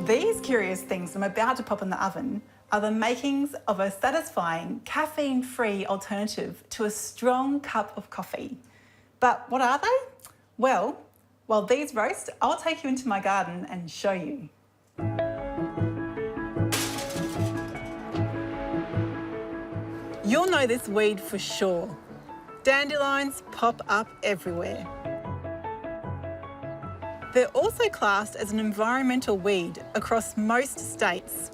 These curious things I'm about to pop in the oven are the makings of a satisfying caffeine-free alternative to a strong cup of coffee. But what are they? Well, while these roast, I'll take you into my garden and show you. You'll know this weed for sure. Dandelions pop up everywhere. They're also classed as an environmental weed across most states.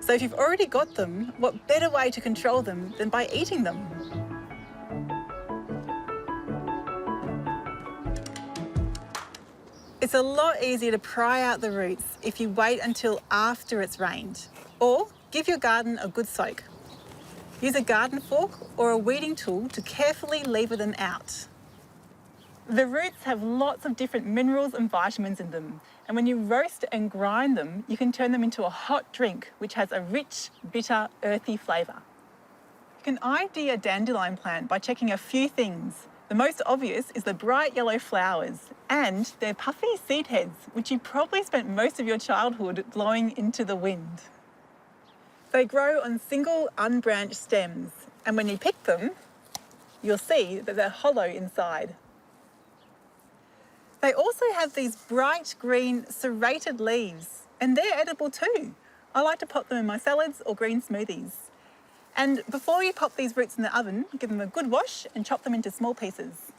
So if you've already got them, what better way to control them than by eating them? It's a lot easier to pry out the roots if you wait until after it's rained, or give your garden a good soak. Use a garden fork or a weeding tool to carefully lever them out. The roots have lots of different minerals and vitamins in them, and when you roast and grind them, you can turn them into a hot drink which has a rich, bitter, earthy flavour. You can ID a dandelion plant by checking a few things. The most obvious is the bright yellow flowers and their puffy seed heads, which you probably spent most of your childhood blowing into the wind. They grow on single unbranched stems, and when you pick them, you'll see that they're hollow inside. They also have these bright green serrated leaves, and they're edible too. I like to pop them in my salads or green smoothies. And before you pop these roots in the oven, give them a good wash and chop them into small pieces.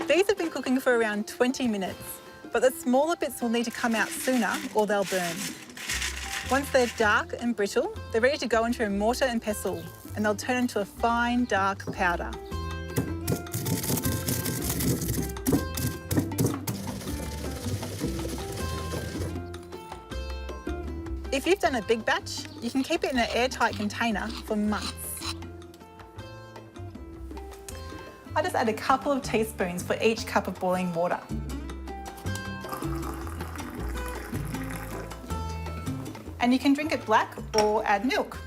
These have been cooking for around 20 minutes, but the smaller bits will need to come out sooner or they'll burn. Once they're dark and brittle, they're ready to go into a mortar and pestle, and they'll turn into a fine, dark powder. If you've done a big batch, you can keep it in an airtight container for months. I just add a couple of teaspoons for each cup of boiling water. And you can drink it black or add milk.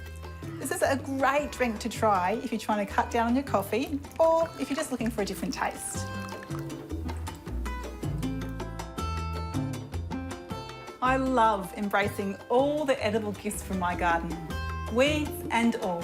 This is a great drink to try if you're trying to cut down on your coffee or if you're just looking for a different taste. I love embracing all the edible gifts from my garden, weeds and all.